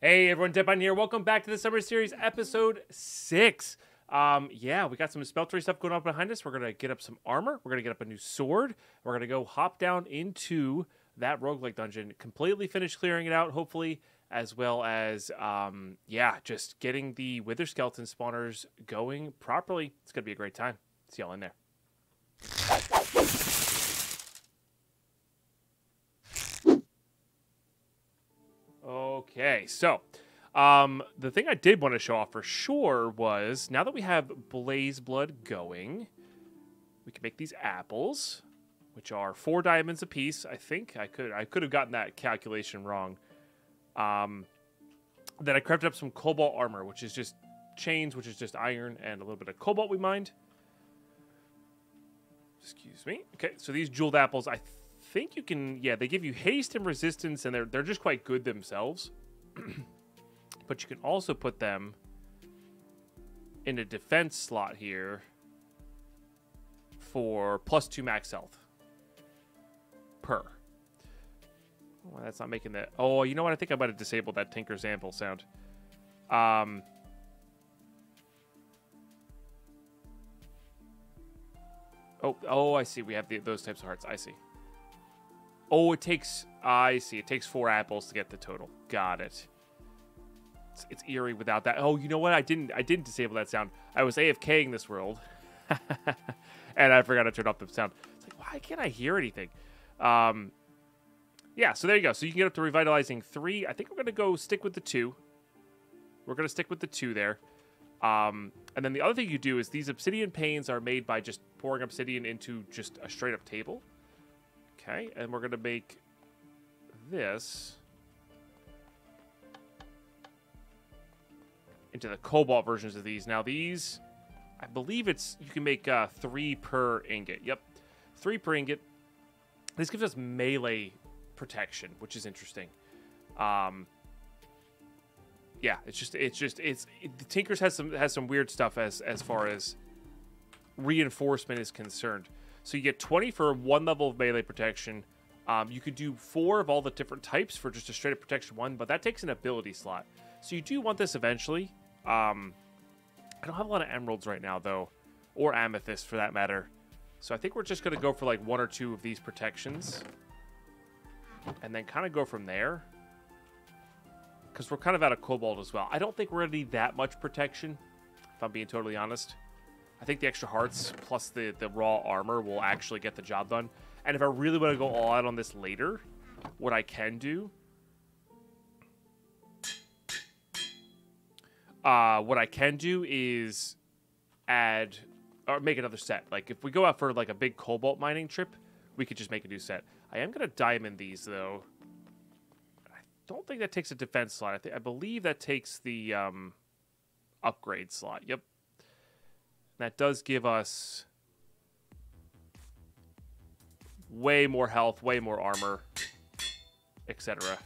Hey everyone, Deadpine here. Welcome back to the Summer Series episode 6. Yeah, we got some Smeltery stuff going on behind us. We're going to get up some armor. We're going to get up a new sword. We're going to go hop down into that roguelike dungeon, completely finish clearing it out, hopefully, as well as, just getting the Wither Skeleton spawners going properly. It's going to be a great time. See y'all in there. Okay, so the thing I did want to show off for sure was now that we have Blaze Blood going, we can make these apples, which are 4 diamonds apiece. I think I could have gotten that calculation wrong. Then I crafted up some cobalt armor, which is just chains, which is just iron and a little bit of cobalt we mined. Excuse me. Okay, so these jeweled apples, I think you can, yeah, they give you haste and resistance, and they're just quite good themselves. But you can also put them in a defense slot here for +2 max health per. Well, that's not making that. Oh, you know what? I think I might have disabled that Tinker's Anvil sound. Oh, I see. We have those types of hearts. I see. Oh, I see. It takes 4 apples to get the total. Got it. It's eerie without that. Oh, you know what? I didn't disable that sound. I was AFKing this world. And I forgot to turn off the sound. It's like, why can't I hear anything? Yeah, so there you go. So you can get up to revitalizing 3. I think we're going to go stick with the 2. We're going to stick with the 2 there. And then the other thing you do is these obsidian panes are made by just pouring obsidian into just a straight up table. Okay, and we're going to make this into the cobalt versions of these. Now these, I believe you can make 3 per ingot. Yep, 3 per ingot. This gives us melee protection, which is interesting. Yeah, the Tinkers has some weird stuff as far as reinforcement is concerned. So you get 20 for 1 level of melee protection. You could do 4 of all the different types for just a straight up protection 1, but that takes an ability slot. So you do want this eventually. I don't have a lot of emeralds right now though, or amethyst for that matter. So I think we're just gonna go for like 1 or 2 of these protections, and then kind of go from there. Because we're kind of out of cobalt as well. I don't think we're gonna need that much protection, if I'm being totally honest. I think the extra hearts plus the raw armor will actually get the job done. And if I really want to go all out on this later, what I can do... is add... or make another set. Like, if we go out for, like, a big cobalt mining trip, we could just make a new set. I am going to diamond these, though. I don't think that takes a defense slot. I believe that takes the upgrade slot. Yep. That does give us way more health, way more armor, etc.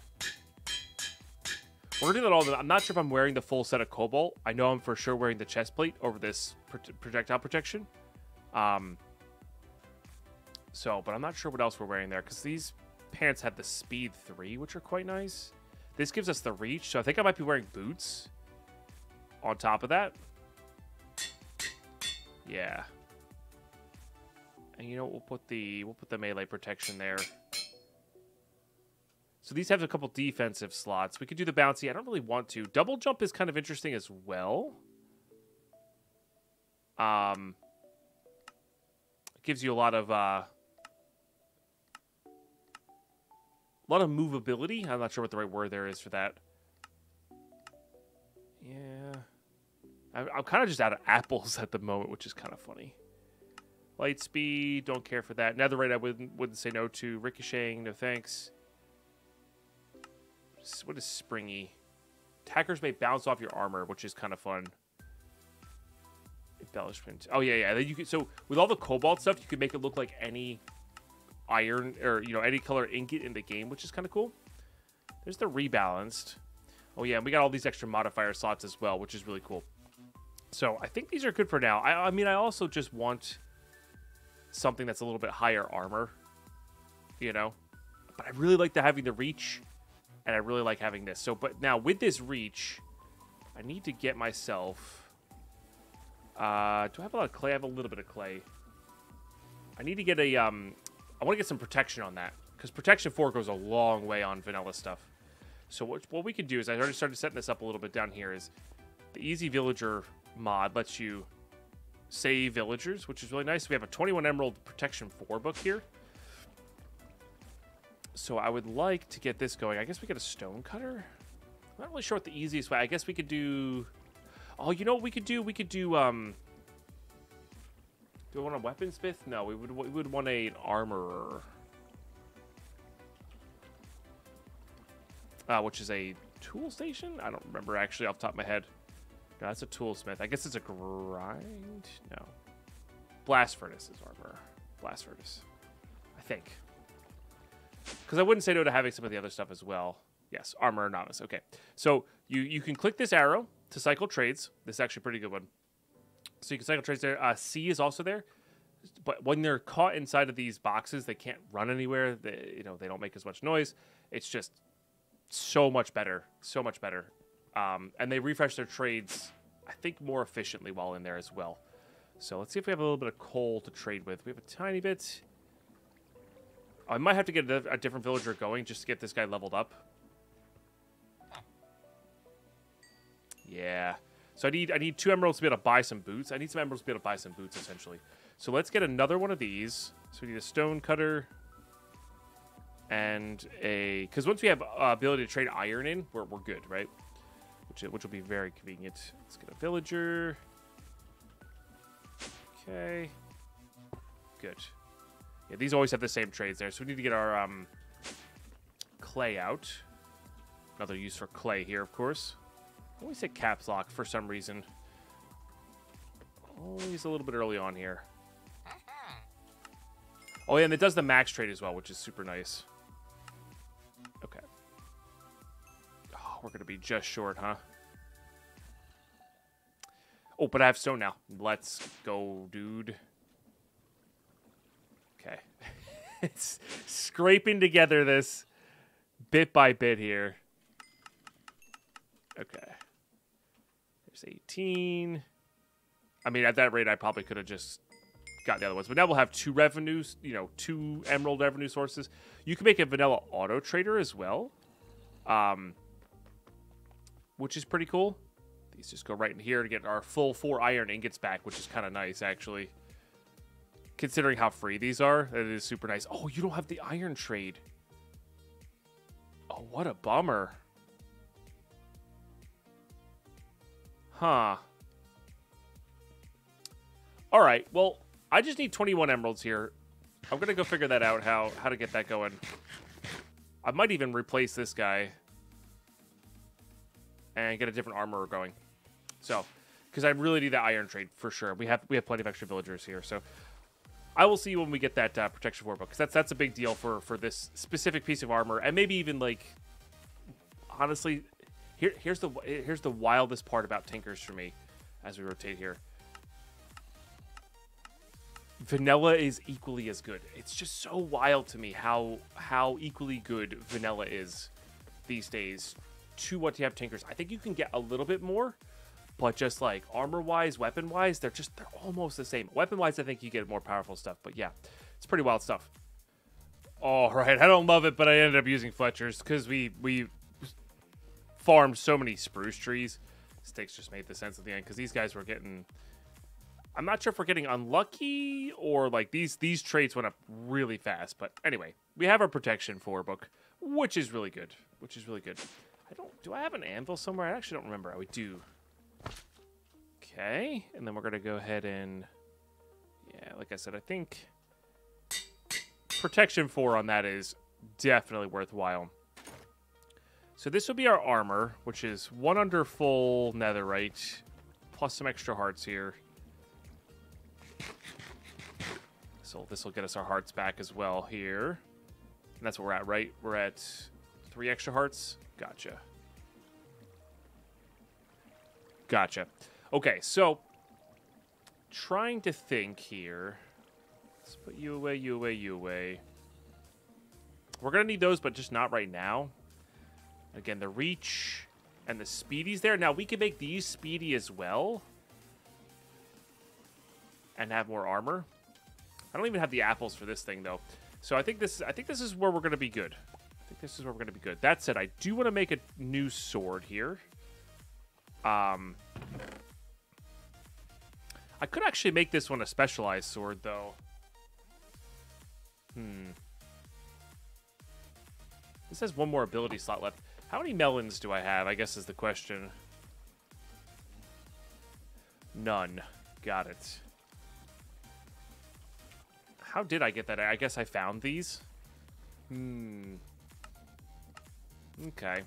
We're going to do that all. I'm not sure if I'm wearing the full set of cobalt. I know I'm for sure wearing the chest plate over this projectile protection. But I'm not sure what else we're wearing there, because these pants have the speed 3, which are quite nice. This gives us the reach, so I think I might be wearing boots on top of that. Yeah. And you know what, we'll put the melee protection there. So these have a couple defensive slots. We could do the bouncy. I don't really want to. Double jump is kind of interesting as well. It gives you a lot of movability. I'm not sure what the right word there is for that. Yeah. I'm kind of just out of apples at the moment, which is kind of funny. Light speed, don't care for that. Netherite, I wouldn't say no to. Ricocheting, no thanks. What is springy? Attackers may bounce off your armor, which is kind of fun. Embellishment. Oh yeah. Then you can, so with all the cobalt stuff, you can make it look like any iron or any color ingot in the game, which is kind of cool. There's the rebalanced. Oh yeah, and we got all these extra modifier slots as well, which is really cool. So I think these are good for now. I mean, I also just want something that's a little bit higher armor, But I really like having the reach And I really like having this. So, but now with this reach, I need to get myself... do I have a lot of clay? I have a little bit of clay. I need to get a... I want to get some protection on that. Because protection 4 goes a long way on vanilla stuff. So what we can do is, I already started setting this up a little bit down here, is the Easy Villager mod lets you save villagers, which is really nice. We have a 21 Emerald Protection 4 book here. So I would like to get this going. I guess we get a stone cutter. I'm not really sure what the easiest way. I guess we could do... Oh, you know what we could do? We could do... Do we want a weaponsmith? No, we would want an armorer. Which is a tool station? I don't remember actually off the top of my head. No, that's a toolsmith. I guess it's a grind? No. Blast furnace is armor. Blast furnace. I think. Because I wouldn't say no to having some of the other stuff as well. Yes, armor novice. Okay. So you can click this arrow to cycle trades. This is actually a pretty good one. So you can cycle trades there. C is also there. But when they're caught inside of these boxes, they can't run anywhere. They don't make as much noise. It's just so much better. So much better. And they refresh their trades, I think, more efficiently while in there as well. So let's see if we have a little bit of coal to trade with. We have a tiny bit. I might have to get a different villager going just to get this guy leveled up. Yeah. So I need 2 emeralds to be able to buy some boots. I need some emeralds to be able to buy some boots, essentially. So let's get another one of these. So we need a stone cutter. And a... Because once we have ability to trade iron in, we're good, right? Which will be very convenient. Let's get a villager. Okay. Good. Yeah, these always have the same trades there. So we need to get our clay out. Another use for clay here, of course. I always say caps lock for some reason. Always a little bit early on here. Oh, yeah, and it does the max trade as well, which is super nice. Okay. Oh, we're going to be just short, huh? Oh, but I have stone now. Let's go, dude. Okay. It's scraping together this bit by bit here. Okay. There's 18. I mean, at that rate, I probably could have just got the other ones. But now we'll have 2 revenues, 2 emerald revenue sources. You can make a vanilla auto trader as well, which is pretty cool. These just go right in here to get our full 4 iron ingots back, which is kind of nice, actually. Considering how free these are, that is super nice. Oh, you don't have the iron trade. Oh, what a bummer. Huh. All right, well, I just need 21 emeralds here. I'm going to go figure that out, how to get that going. I might even replace this guy and get a different armorer going. So, because I really need that iron trade for sure. We have plenty of extra villagers here, so I will see when we get that protection 4 book, because that's a big deal for this specific piece of armor, and maybe even like, honestly, here's the wildest part about Tinkers for me, as we rotate here. Vanilla is equally as good. It's just so wild to me how equally good vanilla is these days to what you have Tinkers. I think you can get a little bit more, but just like armor-wise, weapon-wise, they're almost the same. Weapon-wise, I think you get more powerful stuff, but yeah, it's pretty wild stuff. All right, I don't love it, but I ended up using Fletcher's because we farmed so many spruce trees. Sticks just made the sense at the end because these guys were getting... I'm not sure if we're getting unlucky or like these trades went up really fast. But anyway, we have our protection 4 book, which is really good. Do I have an anvil somewhere? I actually don't remember. We do. Okay. And then we're going to go ahead and, yeah, like I said, I think protection 4 on that is definitely worthwhile. So this will be our armor, which is 1 under full netherite plus some extra hearts here. So this will get us our hearts back as well here. And that's what we're at, right? We're at 3 extra hearts. Gotcha. Okay, so trying to think here. Let's put you away. We're going to need those, but just not right now. Again, the reach and the speedy's there. Now, we can make these speedy as well. And have more armor. I don't even have the apples for this thing, though. So I think this is where we're going to be good. That said, I do want to make a new sword here. I could actually make this one a specialized sword, though. This has one more ability slot left. How many melons do I have, I guess is the question. None. Got it. How did I get that? I guess I found these. Okay.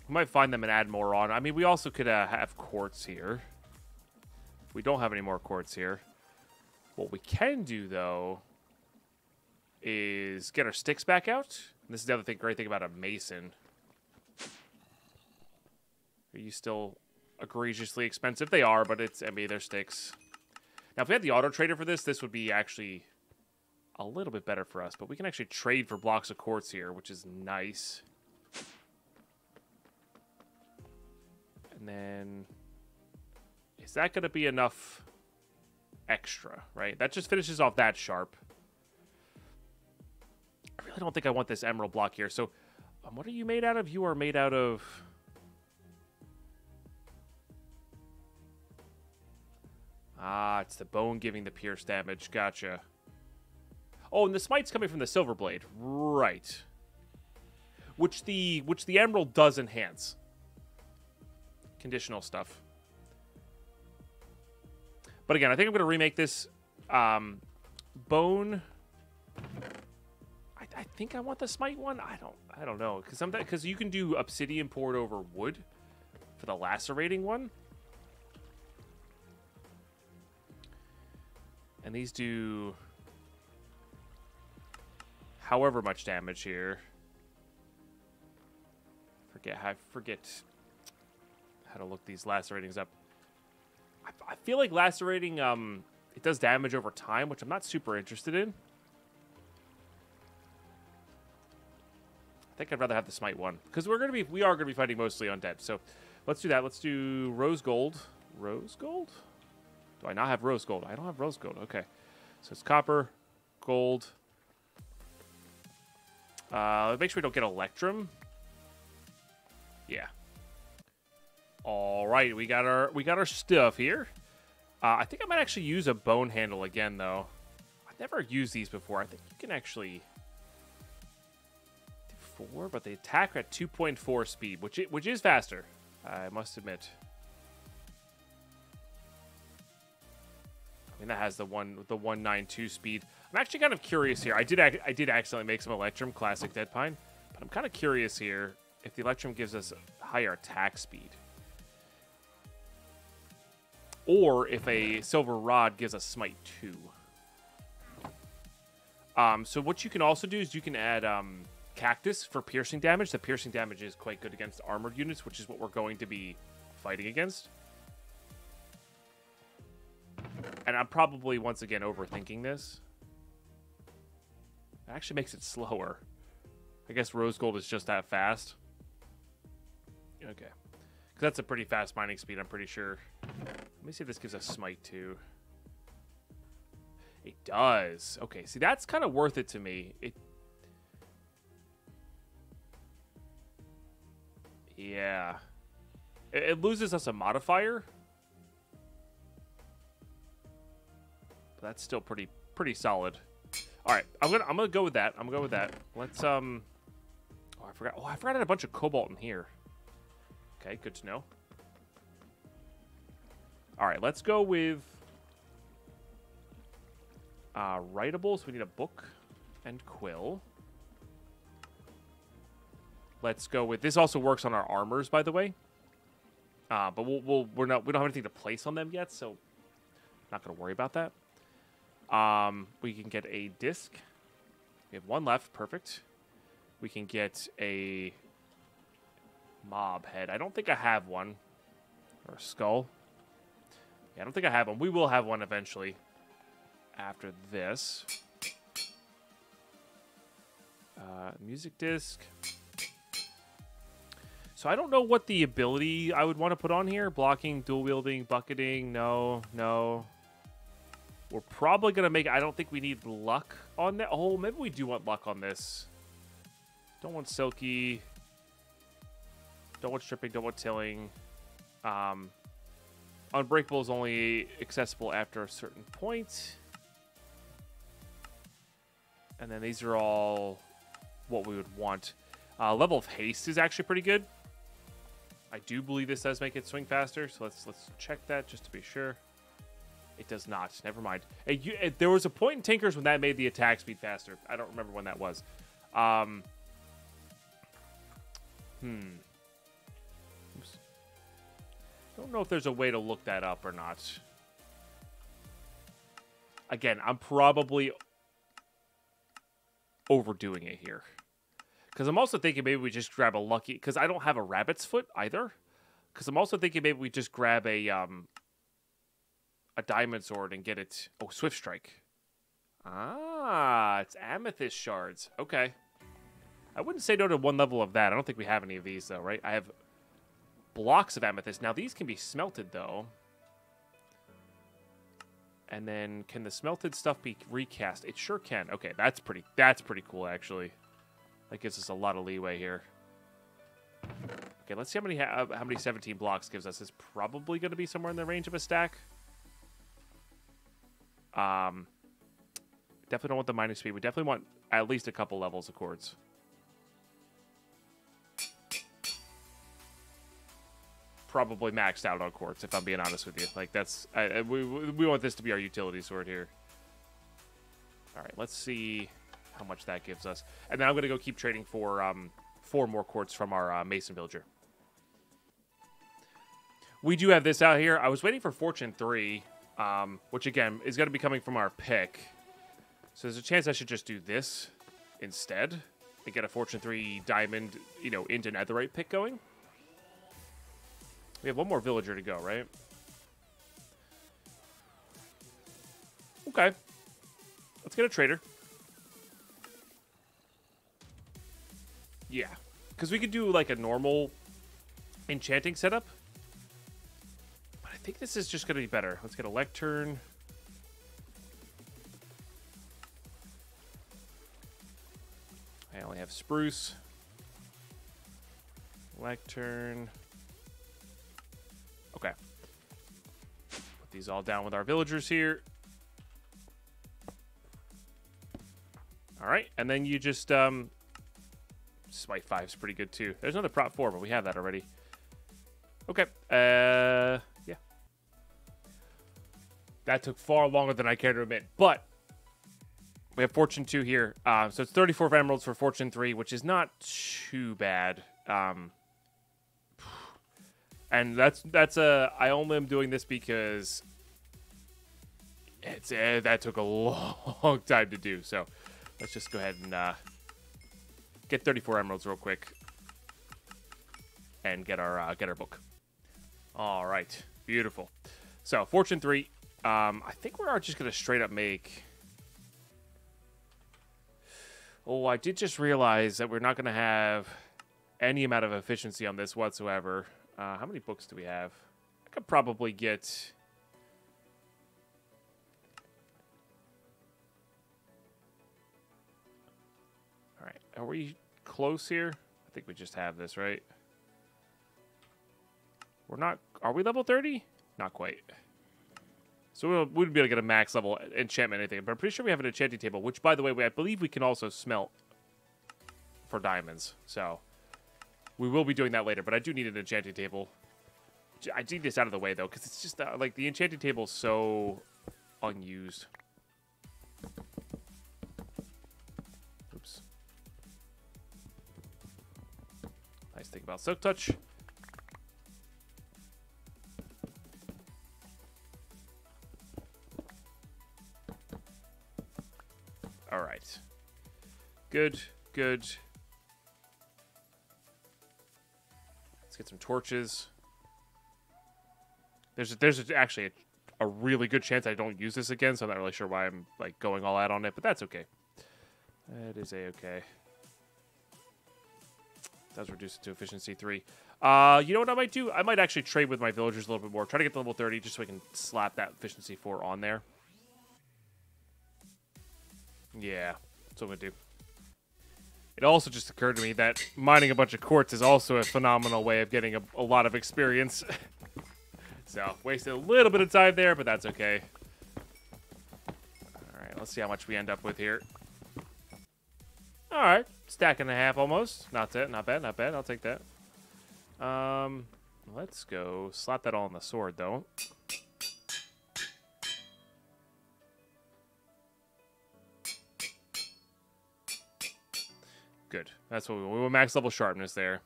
We might find them and add more on. I mean, we also could have quartz here. We don't have any more quartz here. What we can do, though, is get our sticks back out. And this is the other great thing about a mason. Are you still egregiously expensive? They are, but I mean, they're sticks. Now, if we had the auto trader for this, this would be actually a little bit better for us. But we can actually trade for blocks of quartz here, which is nice. And then, is that going to be enough extra, right? That just finishes off that sharp. I really don't think I want this emerald block here. So, what are you made out of? You are made out of... Ah, it's the bone giving the pierce damage. Gotcha. Oh, and the smite's coming from the silver blade. Right. Which the emerald does enhance. Conditional stuff. But again, I think I'm going to remake this bone. I think I want the smite one. I don't know, because you can do obsidian poured over wood for the lacerating one. And these do however much damage here. I forget how to look these laceratings up. I feel like lacerating it does damage over time, which I'm not super interested in. I think I'd rather have the smite one because we are gonna be fighting mostly undead. So let's do that. Let's do rose gold. Rose gold? Do I not have rose gold? I don't have rose gold. Okay. So it's copper, gold. Make sure we don't get electrum. Yeah. All right, we got our stuff here. I think I might actually use a bone handle again, though. I've never used these before. I think you can actually do 4, but they attack at 2.4 speed, which is faster. I must admit. I mean, that has the 192 speed. I'm actually kind of curious here. I did accidentally make some Electrum, classic Deadpine, but I'm kind of curious here if the Electrum gives us higher attack speed, or if a Silver Rod gives us Smite 2. So what you can also do is you can add Cactus for piercing damage. The piercing damage is quite good against armored units, which is what we're going to be fighting against. And I'm probably, once again, overthinking this. It actually makes it slower. I guess rose gold is just that fast. Okay. Because that's a pretty fast mining speed, I'm pretty sure. Let me see if this gives us smite too. It does. Okay, see, that's kind of worth it to me. Yeah. It loses us a modifier. But that's still pretty solid. All right, I'm gonna go with that. Let's Oh, I forgot. Oh, I forgot I had a bunch of cobalt in here. Okay, good to know. All right, let's go with writables. We need a book and quill. Let's go with this. Also works on our armors, by the way. But we don't have anything to place on them yet, so not gonna worry about that. We can get a disc. We have one left. Perfect. We can get a mob head. I don't think I have one. Or a skull. Yeah, I don't think I have one. We will have one eventually. After this. Music disc. So I don't know what the ability I would want to put on here. Blocking, dual wielding, bucketing. No, no. We're probably going to make... I don't think we need luck on that. Oh, maybe we do want luck on this. Don't want silky. Don't want stripping. Don't want tilling. Unbreakable is only accessible after a certain point. And then these are all what we would want. Level of haste is actually pretty good. I do believe this does make it swing faster, so let's check that just to be sure. It does not. Never mind. There was a point in Tinkers when that made the attack speed faster. I don't remember when that was. Oops. Don't know if there's a way to look that up or not. Again, I'm probably overdoing it here. Because I'm also thinking maybe we just grab a lucky... Because I don't have a rabbit's foot either. Because I'm also thinking maybe we just grab a diamond sword and get it... Oh, Swift Strike. Ah, it's amethyst shards. Okay. I wouldn't say no to one level of that. I don't think we have any of these, though, right? I have blocks of amethyst. Now, these can be smelted, though. And then, can the smelted stuff be recast? It sure can. Okay, that's pretty cool, actually. That gives us a lot of leeway here. Okay, let's see how many 17 blocks gives us. It's probably going to be somewhere in the range of a stack. Definitely don't want the mining speed. We definitely want at least a couple levels of quartz. Probably maxed out on quartz, if I'm being honest with you. Like, that's... we want this to be our utility sword here. Alright, let's see how much that gives us. And then I'm going to go keep trading for 4 more quartz from our Mason villager. We do have this out here. I was waiting for Fortune 3, which, again, is going to be coming from our pick. So there's a chance I should just do this instead and get a Fortune 3 diamond, you know, into netherite pick going. We have one more villager to go, right? Okay. Let's get a trader. Yeah. Because we could do, like, a normal enchanting setup. But I think this is just going to be better. Let's get a lectern. I only have spruce. Lectern. Okay. Put these all down with our villagers here. Alright, and then you just, Smite 5 is pretty good, too. There's another Prop 4, but we have that already. Okay, yeah. That took far longer than I care to admit, but we have Fortune 2 here. So it's 34 emeralds for Fortune 3, which is not too bad. And that's I only am doing this because it's that took a long time to do. So let's just go ahead and get 34 emeralds real quick and get our book. All right, beautiful. So Fortune 3. I think we're just gonna straight up make. Oh, I did just realize that we're not gonna have any amount of efficiency on this whatsoever. How many books do we have? I could probably get... Alright, are we close here? I think we just have this, right? We're not... Are we level 30? Not quite. So we wouldn't be able to get a max level enchantment or anything. But I'm pretty sure we have an enchanting table, which, by the way, I believe we can also smelt for diamonds. So... we will be doing that later, but I do need an enchanting table. I need this out of the way, though, because it's just, like, the enchanting table is so unused. Oops. Nice thing about Silk Touch. All right. Good, good. Get some torches. There's actually a really good chance I don't use this again, so I'm not really sure why I'm like going all out on it, but that's okay. That is a-okay. Does reduce it to efficiency 3. You know what I might do? I might actually trade with my villagers a little bit more. Try to get to level 30 just so we can slap that efficiency 4 on there. Yeah, that's what I'm going to do. It also just occurred to me that mining a bunch of quartz is also a phenomenal way of getting a lot of experience. So, wasted a little bit of time there, but that's okay. Alright, let's see how much we end up with here. Alright, stack and a half almost. Not bad, not bad, not bad. I'll take that. Let's go slap that all on the sword, though. Good. That's what we want. Max level sharpness there.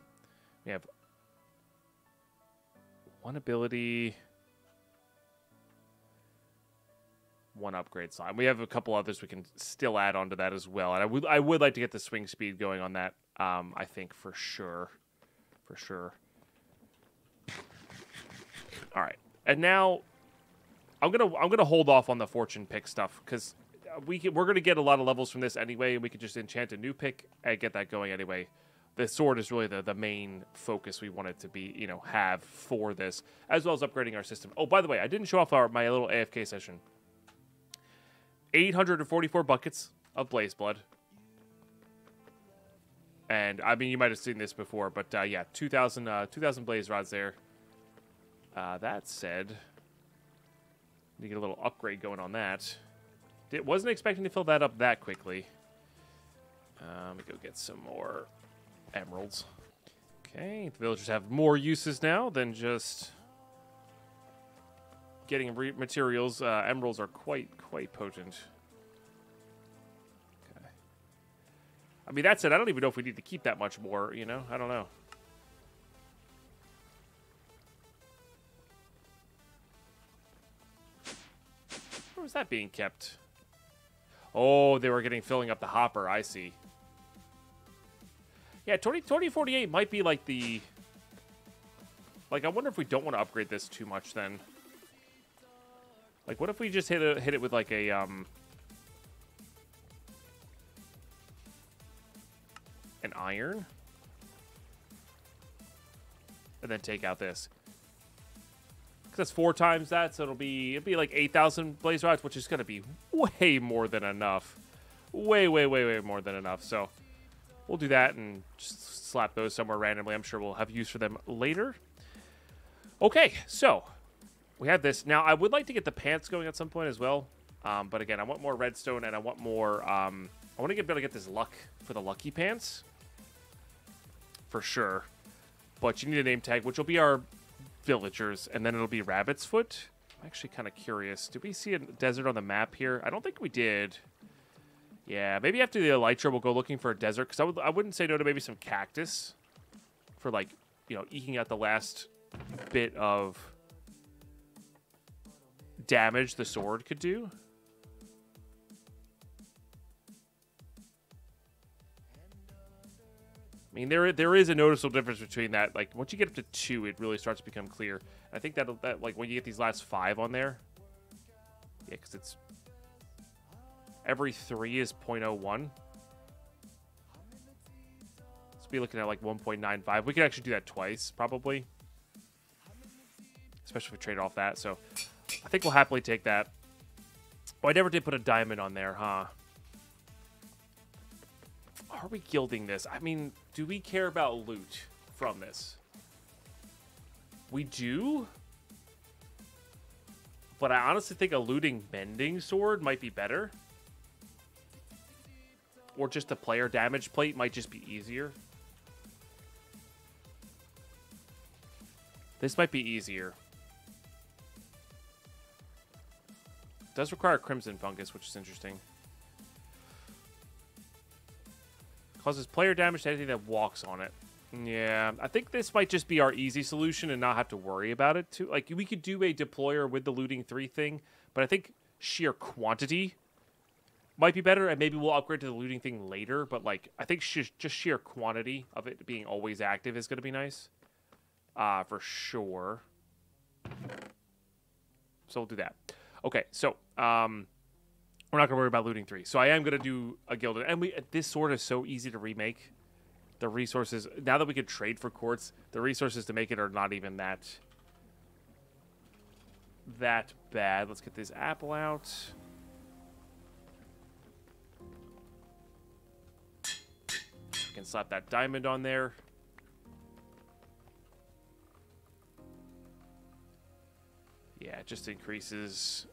We have one ability, one upgrade slot. We have a couple others we can still add onto that as well. And I would like to get the swing speed going on that. I think for sure, for sure. All right, and now I'm gonna hold off on the fortune pick stuff because we're gonna get a lot of levels from this anyway, and we could just enchant a new pick and get that going anyway. The sword is really the main focus we want it to be, you know, have for this, as well as upgrading our system. Oh, by the way, I didn't show off my little AFK session. 844 buckets of Blaze Blood. And, I mean, you might have seen this before, but, yeah, 2,000 Blaze Rods there. That said, you get a little upgrade going on that. Wasn't expecting to fill that up that quickly. Let me go get some more emeralds. Okay, the villagers have more uses now than just getting materials. Emeralds are quite potent. Okay. I mean, that said, I don't even know if we need to keep that much more, you know? I don't know. Where was that being kept? Oh, they were filling up the hopper. I see. Yeah, 2048 might be like the... Like, I wonder if we don't want to upgrade this too much then. Like, what if we just hit it with like a an iron, and then take out this? Because that's 4 times that, so it'll be like 8,000 blaze rods, which is gonna be way more than enough. Way more than enough. So we'll do that and just slap those somewhere randomly. I'm sure we'll have use for them later. Okay, so we have this. Now, I would like to get the pants going at some point as well. But again, I want more redstone, and I want more... I want to be able to get this luck for the lucky pants. For sure. But you need a name tag, which will be our villagers, and then it'll be Rabbit's Foot. I'm actually kind of curious. Did we see a desert on the map here? I don't think we did. Yeah, maybe after the Elytra, we'll go looking for a desert, because I wouldn't say no to maybe some cactus for, like, you know, eking out the last bit of damage the sword could do. I mean, there is a noticeable difference between that. Like, once you get up to 2, it really starts to become clear. I think that like, when you get these last 5 on there, yeah, because it's every 3 is 0.01. So be looking at like 1.95. We could actually do that twice, probably. Especially if we trade off that. So I think we'll happily take that. Oh, I never did put a diamond on there, huh? Are we gilding this? I mean, do we care about loot from this? We do? But I honestly think a looting mending sword might be better. Or just a player damage plate might just be easier. This might be easier. It does require Crimson Fungus, which is interesting. Causes player damage to anything that walks on it. Yeah, I think this might just be our easy solution and not have to worry about it too. Like, we could do a deployer with the looting 3 thing, but I think sheer quantity might be better, and maybe we'll upgrade to the looting thing later, but, like, I think just sheer quantity of it being always active is going to be nice. For sure. So we'll do that. Okay, so, we're not going to worry about looting 3. So I am going to do a gilded. And this sword is so easy to remake. the resources, now that we could trade for quartz, the resources to make it are not even that bad. Let's get this apple out. We can slap that diamond on there. Yeah, it just increases.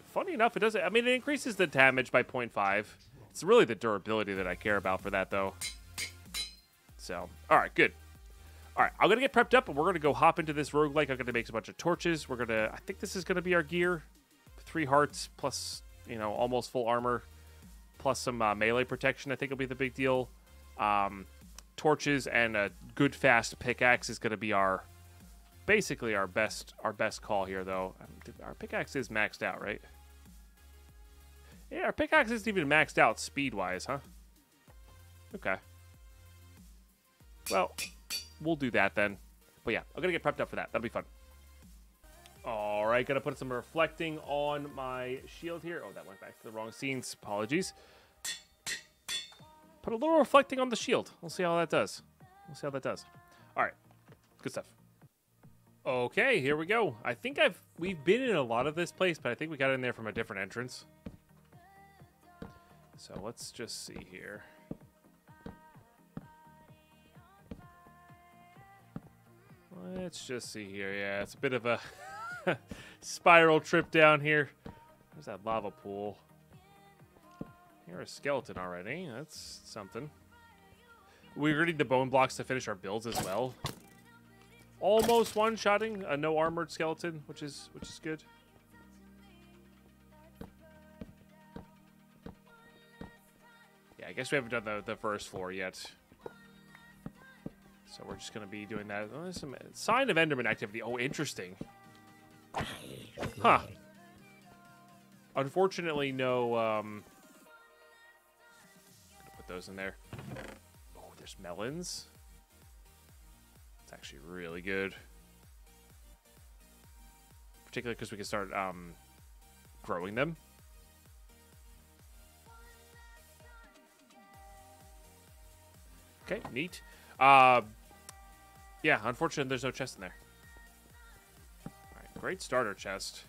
Funny enough, it doesn't. I mean, it increases the damage by 0.5. It's really the durability that I care about for that, though. So, all right, good. All right, I'm going to get prepped up, and we're going to go hop into this roguelike. I'm going to make a bunch of torches. We're going to, I think this is going to be our gear. 3 hearts plus, you know, almost full armor. Plus some melee protection, I think will be the big deal. Torches and a good fast pickaxe is going to be our, basically our best call here, though. Our pickaxe is maxed out, right? Yeah, our pickaxe isn't even maxed out speed-wise, huh? Okay. Well, we'll do that then. But yeah, I'm going to get prepped up for that. That'll be fun. All right, got to put some reflecting on my shield here. Oh, that went back to the wrong scenes. Apologies. Put a little reflecting on the shield. We'll see how that does. All right, good stuff. Okay, here we go. I think we've been in a lot of this place, but I think we got in there from a different entrance. So let's just see here. Let's just see here. Yeah, it's a bit of a spiral trip down here. There's that lava pool. You're a skeleton already. That's something. We're gonna need the bone blocks to finish our builds as well. Almost one-shotting a no armored skeleton, which is good. Yeah, I guess we haven't done the first floor yet. So we're just going to be doing that. Oh, there's some sign of Enderman activity. Oh, interesting. Huh. Unfortunately, no... Gonna put those in there. Oh, there's melons. It's actually really good. Particularly because we can start growing them. Okay, neat. Yeah, unfortunately, there's no chest in there. All right, great starter chest.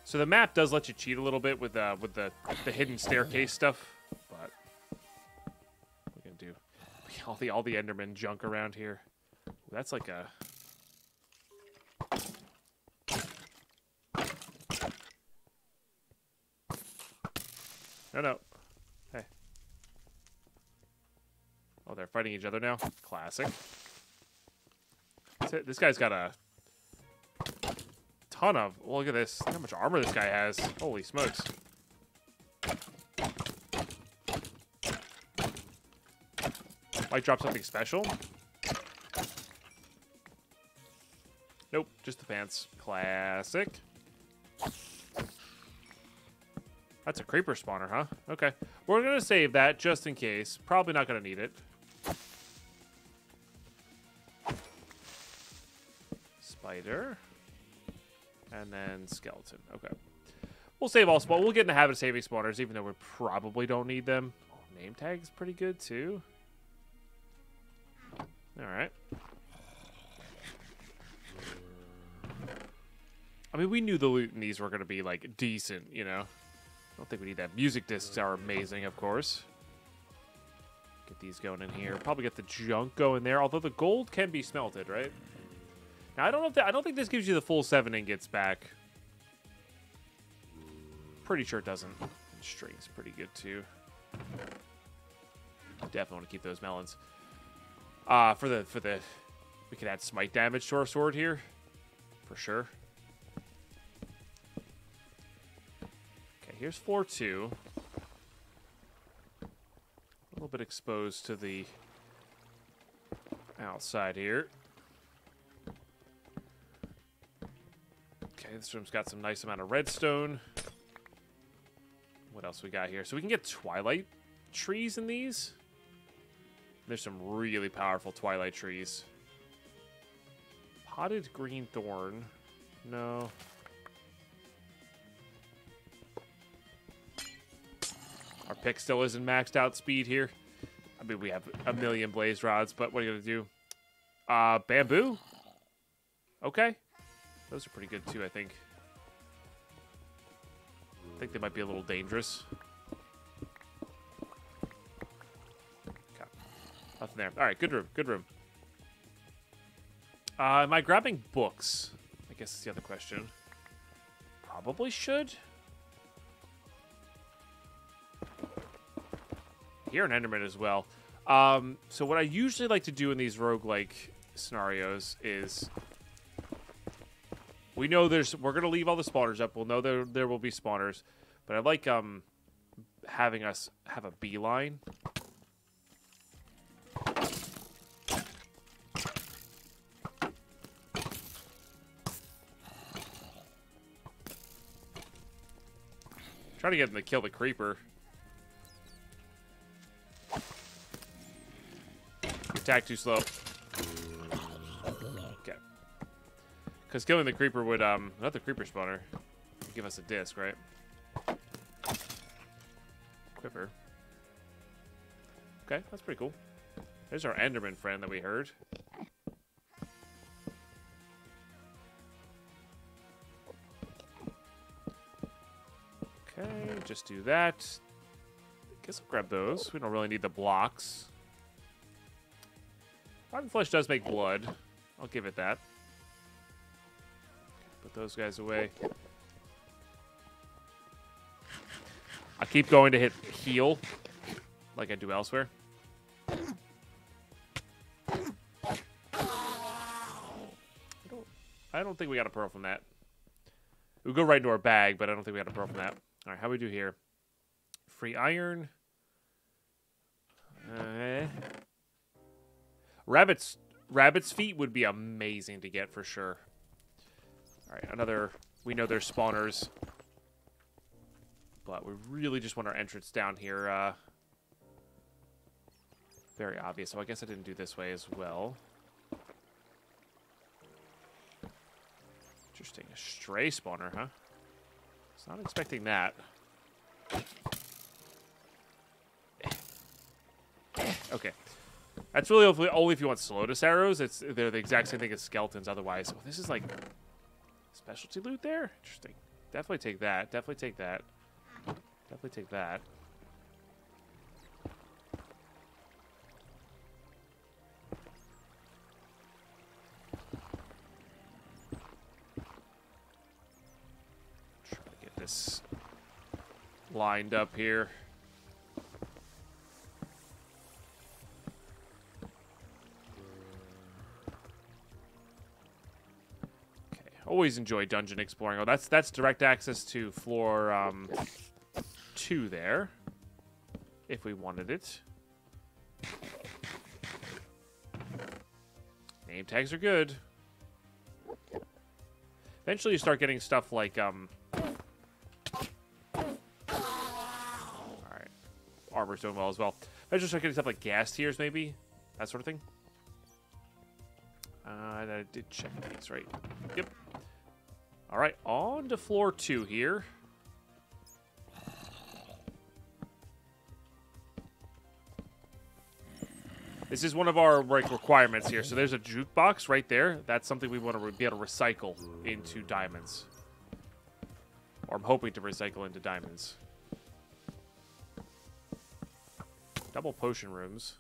So the map does let you cheat a little bit with the hidden staircase stuff, but we're gonna do all the Enderman junk around here. Ooh, that's like a. No. Hey. Oh, they're fighting each other now. Classic. This guy's got a ton of... Well, look at this. Look how much armor this guy has. Holy smokes. Might drop something special. Nope, just the pants. Classic. That's a creeper spawner, huh? Okay. We're going to save that just in case. Probably not going to need it. Spider. And then skeleton. Okay. We'll save all spawn. We'll get in the habit of saving spawners, even though we probably don't need them. Oh, name tag's pretty good, too. Alright. I mean, we knew the loot in these were going to be, like, decent, you know? I don't think we need that. Music discs are amazing, of course. Get these going in here. Probably get the junk going there, although the gold can be smelted, right? Now, I don't think this gives you the full 7 ingots back. Pretty sure it doesn't. And string's pretty good, too. Definitely want to keep those melons. We can add smite damage to our sword here. For sure. Okay, here's floor 2. A little bit exposed to the outside here. Okay, this room's got some nice amount of redstone. What else we got here? So we can get twilight trees in these. There's some really powerful twilight trees. Potted green thorn. No. Our pick still isn't maxed out speed here. I mean, we have a million blaze rods, but what are you going to do? Bamboo? Okay. Those are pretty good, too, I think. I think they might be a little dangerous. Okay. Nothing there. All right, good room. Good room. Am I grabbing books? I guess that's the other question. Probably should. Here an Enderman as well. So what I usually like to do in these roguelike scenarios is we know we're gonna leave all the spawners up. We'll know there will be spawners, but I like having us have a beeline. Trying to get them to kill the creeper. Attack too slow. Okay. Because killing the creeper would, not the creeper spawner, give us a disc, right? Quiver. Okay, that's pretty cool. There's our Enderman friend that we heard. Okay, just do that. Guess I'll grab those. We don't really need the blocks. Rotten flesh does make blood. I'll give it that. Put those guys away. I keep going to hit heal, like I do elsewhere. I don't think we got a pearl from that. We'll go right into our bag, but I don't think we got a pearl from that. All right, how we do here? Free iron. Rabbit's feet would be amazing to get for sure. All right, another. We know there's spawners, but we really just want our entrance down here. Very obvious. So I guess I didn't do this way as well. Interesting. A stray spawner, huh? I was not expecting that. Okay. That's really only if you want Slotus arrows. They're the exact same thing as skeletons otherwise. Oh, this is like specialty loot there? Interesting. Definitely take that. Definitely take that. Definitely take that. Try to get this lined up here. Always enjoy dungeon exploring. Oh, that's direct access to floor 2 there, if we wanted it. Name tags are good. Eventually, you start getting stuff like all right, armor's doing well as well. Eventually, start getting stuff like gas tiers, maybe that sort of thing. I did check these, right? Yep. All right, on to floor 2 here. This is one of our requirements here. So there's a jukebox right there. That's something we want to be able to recycle into diamonds. Or I'm hoping to recycle into diamonds. Double potion rooms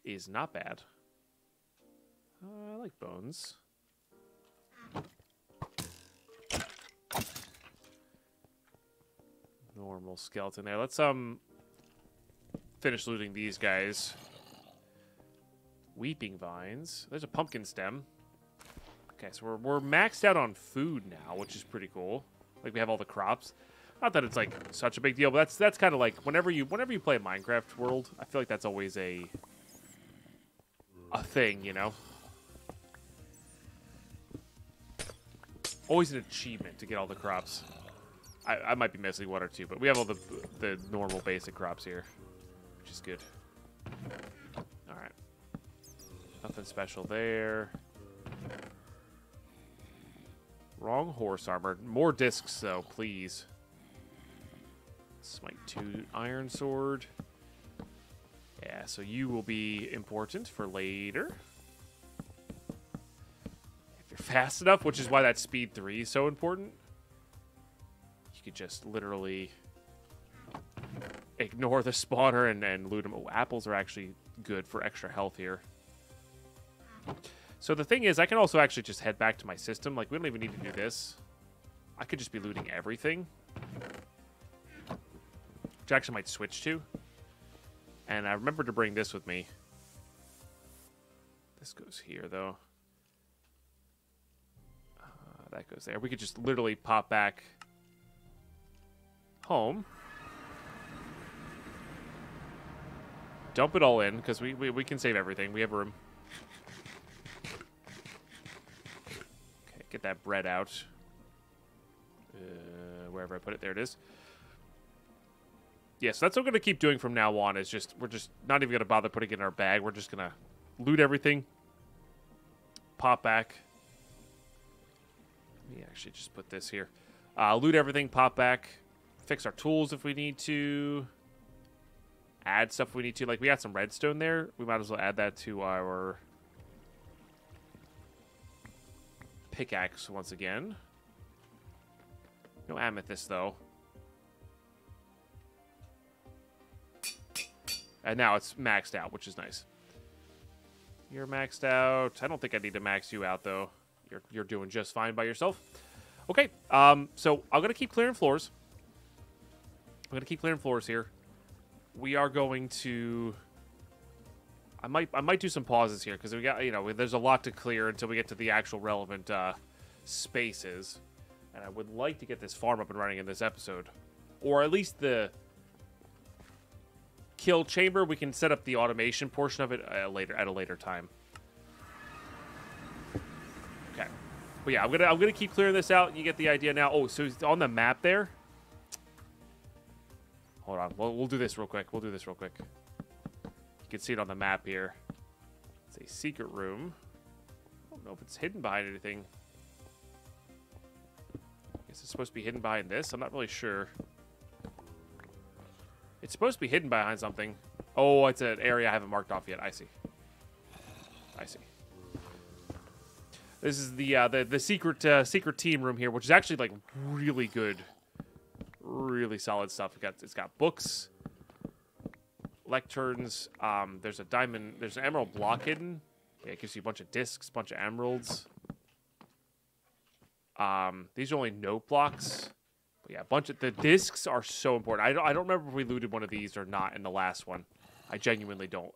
is not bad. I like bones. Normal skeleton there. Let's finish looting these guys. Weeping vines. There's a pumpkin stem. Okay, so we're maxed out on food now, which is pretty cool. Like we have all the crops. Not that it's like such a big deal, but that's kind of like whenever you play a Minecraft world, I feel like that's always a thing, you know. Always an achievement to get all the crops. I might be missing one or two, but we have all the normal basic crops here, which is good. All right. Nothing special there. Wrong horse armor. More discs, though, please. Smite 2 iron sword. Yeah, so you will be important for later. If you're fast enough, which is why that speed 3 is so important. You could just literally ignore the spawner and loot them. Oh, apples are actually good for extra health here. So the thing is, I can also actually just head back to my system. Like, we don't even need to do this. I could just be looting everything. Which I actually might switch to. And I remember to bring this with me. This goes here, though. That goes there. We could just literally pop back home. Dump it all in, because we can save everything. We have room. Okay, get that bread out. Wherever I put it, there it is. Yeah, so that's what I'm going to keep doing from now on. Is just we're just not even going to bother putting it in our bag. We're just going to loot everything. Pop back. Let me actually just put this here. Loot everything, pop back. Fix our tools if we need to. Add stuff if we need to. Like, we got some redstone there. We might as well add that to our pickaxe once again. No amethyst, though. And now it's maxed out, which is nice. You're maxed out. I don't think I need to max you out, though. You're doing just fine by yourself. Okay, so I'm going to keep clearing floors. I'm going to keep clearing floors here. We are going to... I might do some pauses here, because we got, you know, there's a lot to clear until we get to the actual relevant spaces. And I would like to get this farm up and running in this episode. Or at least the kill chamber. We can set up the automation portion of it at a later time. Okay. But yeah, I'm gonna keep clearing this out. You get the idea now. Oh, so it's on the map there. Hold on. We'll do this real quick. You can see it on the map here. It's a secret room. I don't know if it's hidden behind anything. I guess it's supposed to be hidden behind this. I'm not really sure. It's supposed to be hidden behind something. Oh, it's an area I haven't marked off yet. I see. This is the secret team room here, which is actually like really good, really solid stuff. It's got books, lecterns. There's an emerald block hidden. Yeah, it gives you a bunch of discs, bunch of emeralds. These are only note blocks. But yeah, the discs are so important. I don't remember if we looted one of these or not in the last one. I genuinely don't.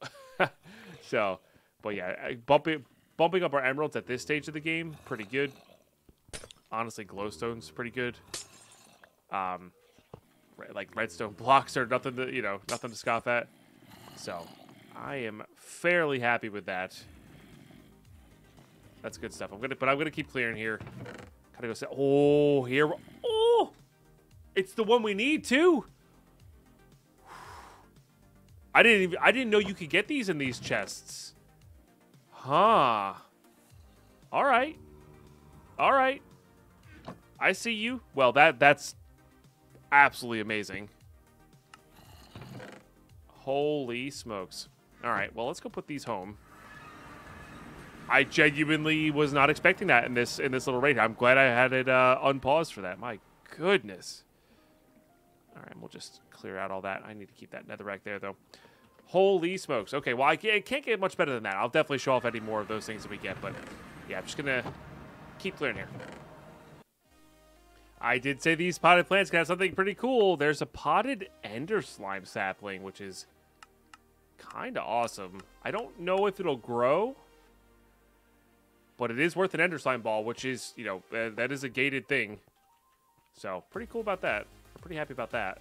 So, but yeah, bumping up our emeralds at this stage of the game, pretty good. Honestly, glowstone's pretty good. Like redstone blocks are nothing to scoff at. So, I am fairly happy with that. That's good stuff. I'm gonna keep clearing here. Gotta go set. Oh, here. Oh, it's the one we need too. I didn't know you could get these in these chests. Huh. All right. I see you. Well, that's absolutely amazing. Holy smokes. All right. Well, let's go put these home. I genuinely was not expecting that in this little raid. I'm glad I had it unpaused for that. My goodness. All right, we'll just clear out all that. I need to keep that netherrack there, though. Holy smokes. Okay, well, it can't get much better than that. I'll definitely show off any more of those things that we get, but yeah, I'm just going to keep clearing here. I did say these potted plants got something pretty cool. There's a potted ender slime sapling, which is kind of awesome. I don't know if it'll grow, but it is worth an ender slime ball, which is, you know, that is a gated thing. So, pretty cool about that. I'm pretty happy about that.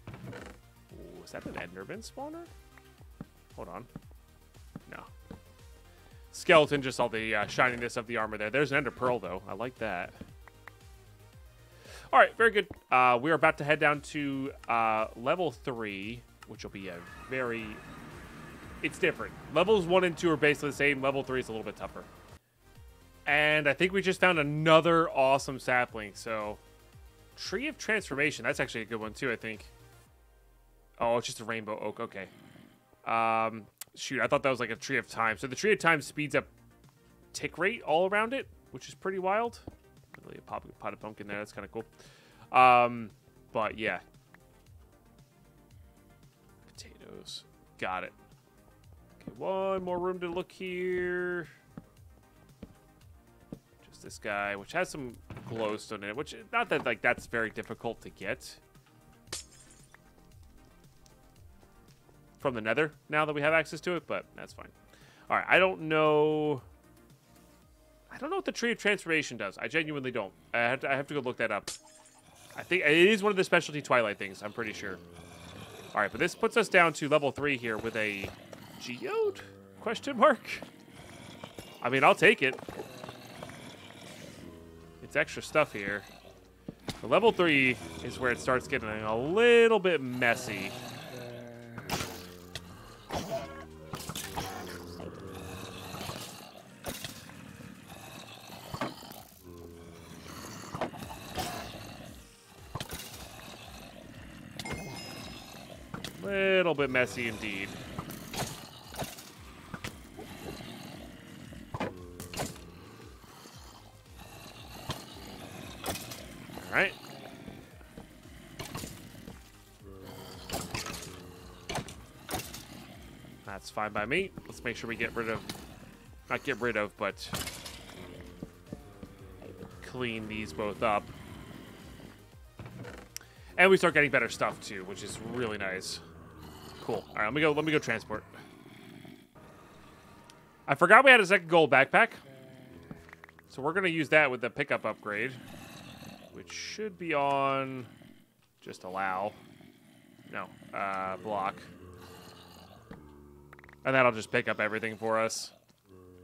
Ooh, is that an enderman spawner? Hold on. No. Skeleton just saw the shininess of the armor there. There's an ender pearl, though. I like that. All right, very good. We are about to head down to level 3, which will be a very... It's different. Levels 1 and 2 are basically the same. Level 3 is a little bit tougher. And I think we just found another awesome sapling. So, Tree of Transformation. That's actually a good one, too, I think. Oh, it's just a rainbow oak. Okay. Shoot, I thought that was like a Tree of Time. So the Tree of Time speeds up tick rate all around it, which is pretty wild. Really a potted pumpkin there. That's kind of cool. But yeah. Potatoes. Got it. Okay, one more room to look here. Just this guy, which has some glowstone in it, which not that like that's very difficult to get from the Nether now that we have access to it, but that's fine. All right, I don't know what the Tree of Transformation does. I genuinely don't. I have to go look that up. I think it is one of the specialty Twilight things. I'm pretty sure. All right, but this puts us down to level 3 here with a geode? Question mark? I mean, I'll take it. It's extra stuff here. The level 3 is where it starts getting a little bit messy. Little bit messy indeed. All right. That's fine by me. Let's make sure we get rid of, not get rid of, but clean these both up. And we start getting better stuff too, which is really nice. Cool. All right, let me go transport. I forgot we had a second gold backpack. So we're going to use that with the pickup upgrade, which should be on just allow. No, block. And that'll just pick up everything for us.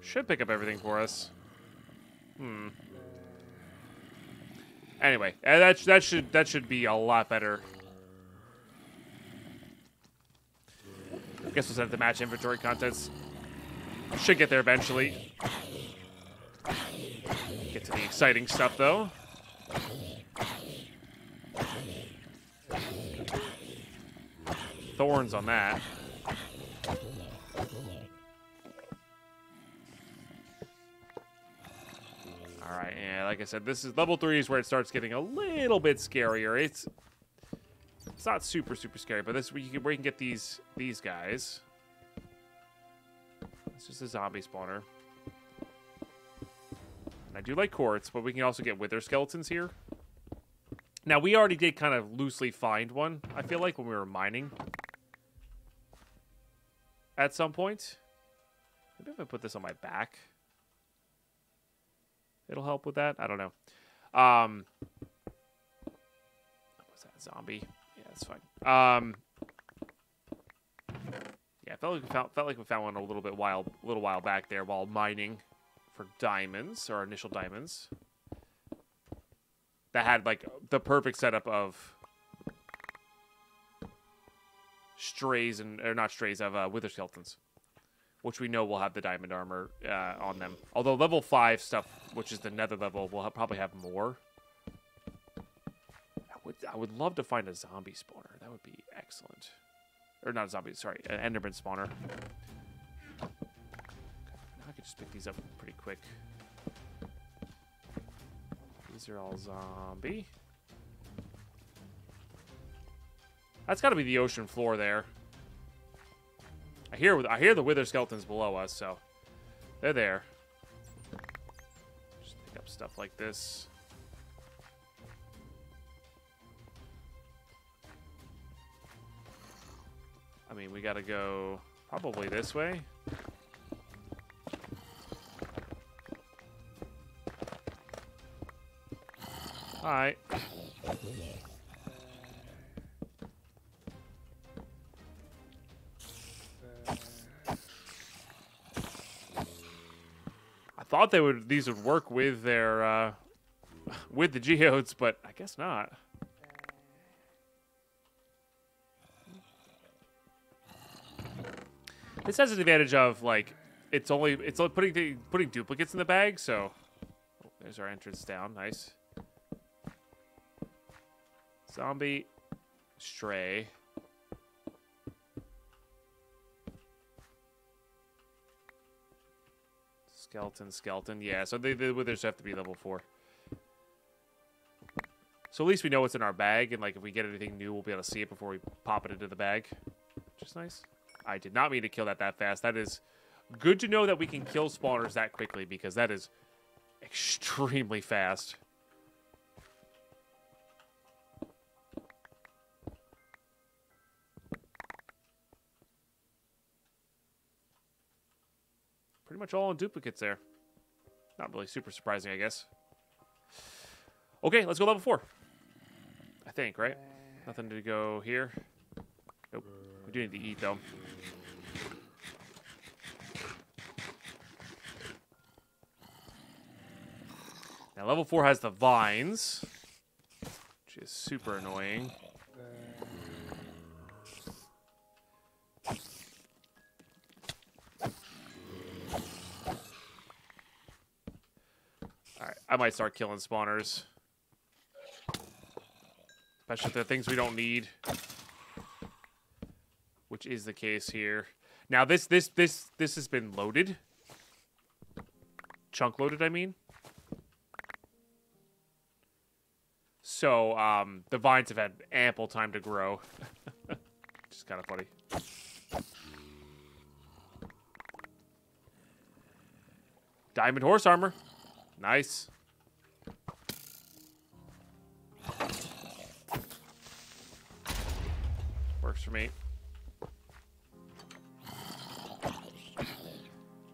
Should pick up everything for us. Anyway, that should be a lot better. I guess we'll set the match inventory contents. Should get there eventually. Get to the exciting stuff though. Thorns on that. Alright, yeah, like I said, this is level 3 is where it starts getting a little bit scarier. It's not super scary, but this we can get these guys. It's just a zombie spawner. And I do like quartz, but we can also get wither skeletons here. Now we already did kind of loosely find one, I feel like, when we were mining. At some point. Maybe if I put this on my back, it'll help with that. I don't know. Was that a zombie? Yeah, that's fine. Yeah, felt like we found one a little while back there while mining for diamonds, or initial diamonds. That had like the perfect setup of strays or not strays of wither skeletons, which we know will have the diamond armor on them. Although level 5 stuff, which is the nether level, will probably have more. I would love to find a zombie spawner. That would be excellent. Or not a zombie, sorry, an enderman spawner. Now I can just pick these up pretty quick. These are all zombie. That's got to be the ocean floor there. I hear the wither skeletons below us, so they're there. Just pick up stuff like this. I mean, we gotta go probably this way. Alright. I thought these would work with their with the geodes, but I guess not. This has an advantage of like it's only putting duplicates in the bag, so there's our entrance down. Nice. Zombie, stray. Skeleton. Yeah, so they would just have to be level 4. So at least we know what's in our bag, and like if we get anything new, we'll be able to see it before we pop it into the bag, which is nice. I did not mean to kill that fast. That is good to know that we can kill spawners that quickly, because that is extremely fast. Pretty much all in duplicates there. Not really super surprising, I guess. Okay, let's go level 4. I think, right? Nothing to go here. Nope. We do need to eat, though. Now, level 4 has the vines, which is super annoying. Alright, I might start killing spawners. Especially if they're things we don't need. Which is the case here. Now, this has been loaded. Chunk loaded, I mean. So, the vines have had ample time to grow. Which is kind of funny. Diamond horse armor. Nice. Works for me.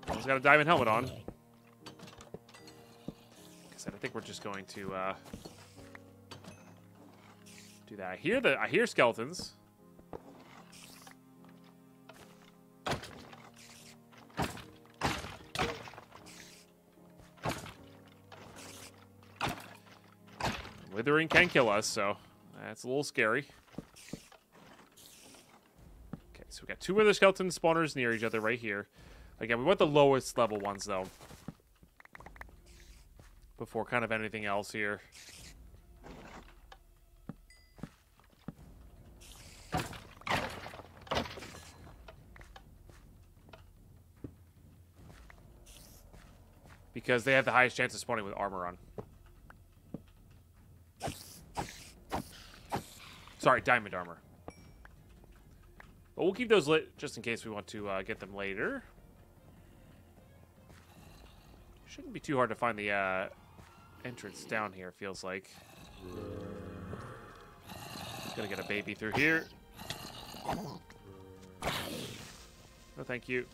Almost got a diamond helmet on. Like I said, I think we're just going to do that. I hear skeletons. Withering can kill us, so that's a little scary. Okay, so we got 2 other skeleton spawners near each other right here. Again, we want the lowest level ones, though. Before kind of anything else here. Because they have the highest chance of spawning with armor on. Sorry, diamond armor. But we'll keep those lit just in case we want to get them later. Shouldn't be too hard to find the entrance down here, feels like. Gonna get a baby through here. No, thank you.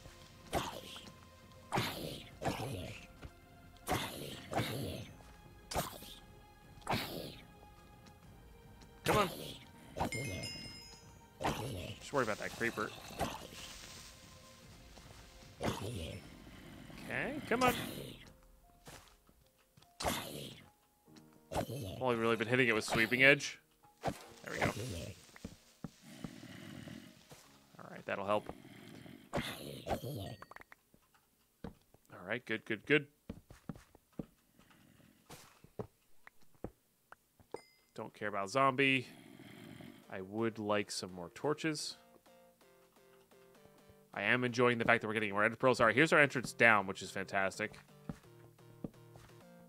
Come on. Just worry about that creeper. Okay, come on. Only really been hitting it with sweeping edge. There we go. Alright, that'll help. Alright, good, good, good. Don't care about zombie. I would like some more torches. I am enjoying the fact that we're getting more ender pearls. Alright, here's our entrance down, which is fantastic.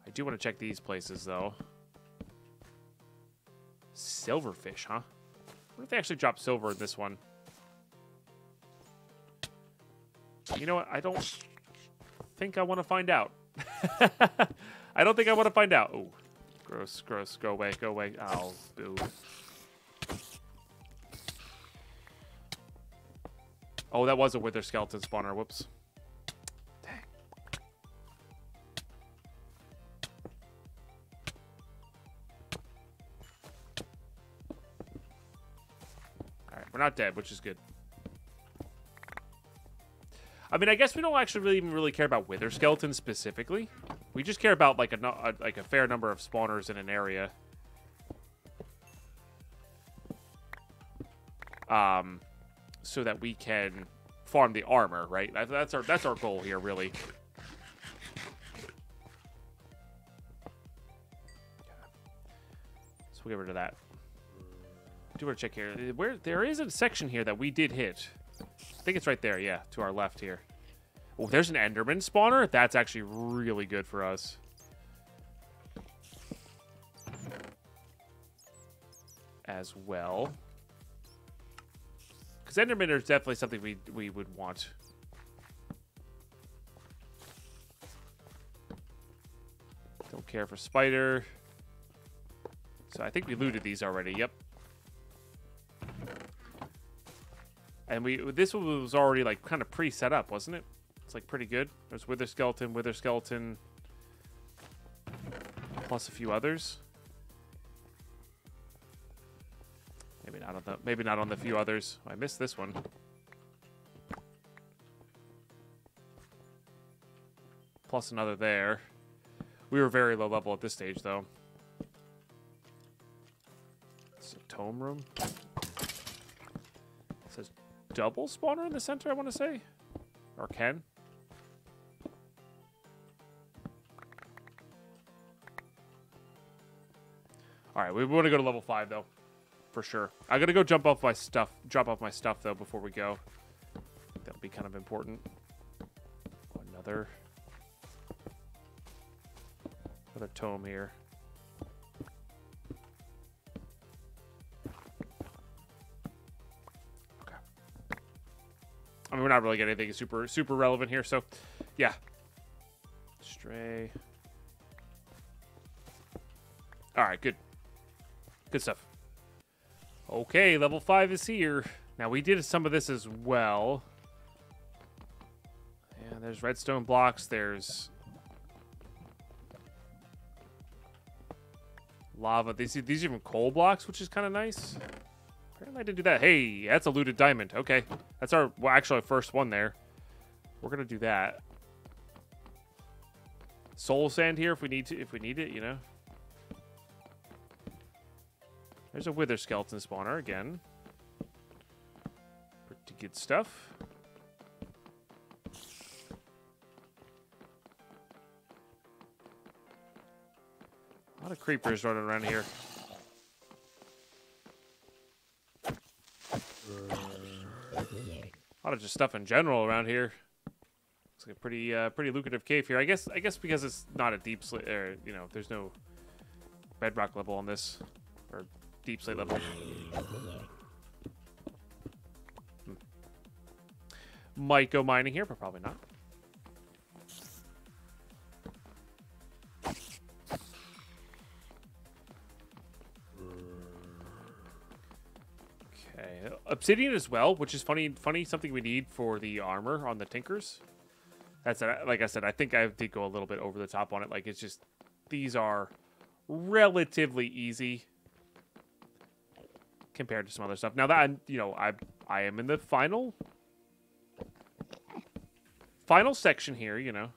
I do want to check these places, though. Silverfish, huh? What if they actually drop silver in this one? You know what? I don't think I want to find out. I don't think I want to find out. Ooh. Gross, gross. Go away, go away. Oh, boo. Oh, that was a wither skeleton spawner. Whoops. Dang. Alright, we're not dead, which is good. I mean, I guess we don't actually even really care about wither skeletons specifically. We just care about like a fair number of spawners in an area. So that we can farm the armor, right? That's our goal here, really. So we'll get rid of that. Do want to check here. Where there is a section here that we did hit. I think it's right there, yeah, to our left here. Oh, there's an Enderman spawner. That's actually really good for us. As well. Because Enderman is definitely something we would want. Don't care for spider. So I think we looted these already. Yep. And this one was already like kind of pre-set up, wasn't it? It's like pretty good. There's wither skeleton, plus a few others. Maybe not on the few others. I missed this one. Plus another there. We were very low level at this stage, though. It's a tome room. It says double spawner in the center, I want to say. Or Ken. Alright, we want to go to level 5, though. For sure. I gotta go drop off my stuff, though, before we go. That'll be kind of important. Another tome here. Okay. I mean, we're not really getting anything super relevant here, so yeah. Stray. All right, good stuff. Okay, level 5 is here. Now, we did some of this as well. Yeah, there's redstone blocks. There's lava. These are even coal blocks, which is kind of nice. Apparently I did do that. Hey, that's a looted diamond. Okay. That's actually our first one there. We're going to do that. Soul sand here if we need it, you know. There's a wither skeleton spawner again. Pretty good stuff. A lot of creepers running around here. A lot of just stuff in general around here. Looks like a pretty lucrative cave here. I guess because it's not a deep slate, or you know, there's no bedrock level on this, or deep slate level. Might go mining here, but probably not. Okay, obsidian as well, which is funny. Something we need for the armor on the Tinkers. That's like I said. I think I did go a little bit over the top on it. Like it's just these are relatively easy compared to some other stuff. Now that I am in the final section here, you know.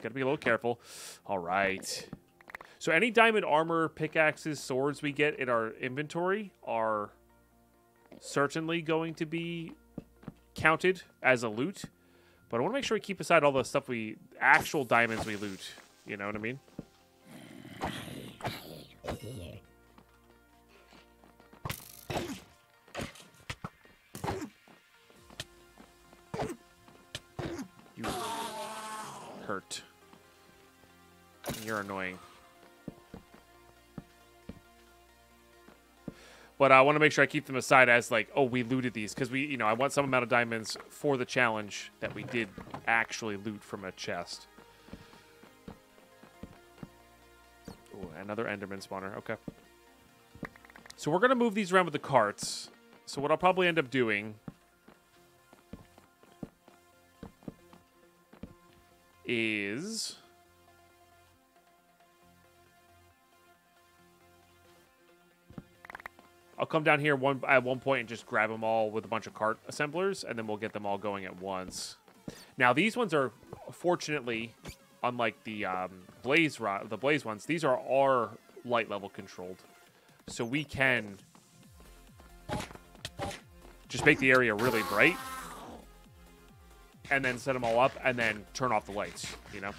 Gotta be a little careful. All right. So any diamond armor, pickaxes, swords we get in our inventory are certainly going to be counted as a loot. But I want to make sure we keep aside all the stuff actual diamonds we loot. You know what I mean? You hurt. You're annoying. But I want to make sure I keep them aside as like, oh, we looted these. Because I want some amount of diamonds for the challenge that we did actually loot from a chest. Ooh, another Enderman spawner. Okay. So we're going to move these around with the carts. So what I'll probably end up doing is I'll come down here at one point and just grab them all with a bunch of cart assemblers, and then we'll get them all going at once. Now, these ones are, fortunately, unlike the blaze ones, these are light level controlled. So we can just make the area really bright, and then set them all up, and then turn off the lights, you know?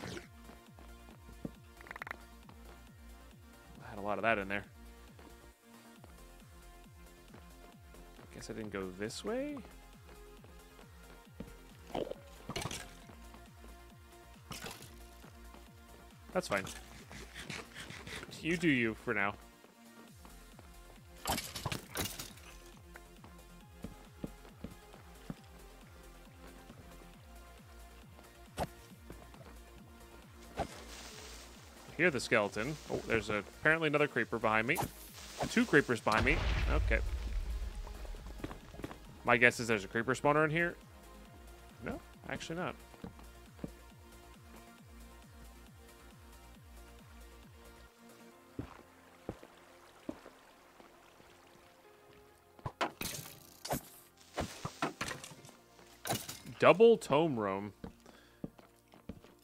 I had a lot of that in there. Guess I didn't go this way. That's fine. You do you for now. Hear the skeleton. Oh, there's apparently another creeper behind me. 2 creepers behind me. Okay. My guess is there's a creeper spawner in here. No, actually not. Double tome roam.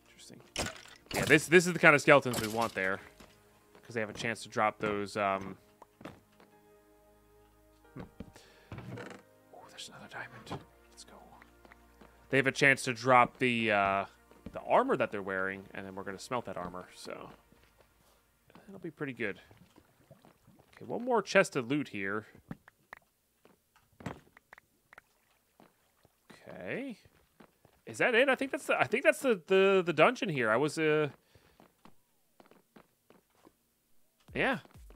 Interesting. Yeah, this is the kind of skeletons we want there, because they have a chance to drop those. Oh, there's another diamond. Let's go. They have a chance to drop the armor that they're wearing, and then we're gonna smelt that armor. So that'll be pretty good. Okay, one more chest of loot here. Okay. Is that it? I think that's the dungeon here. I was yeah.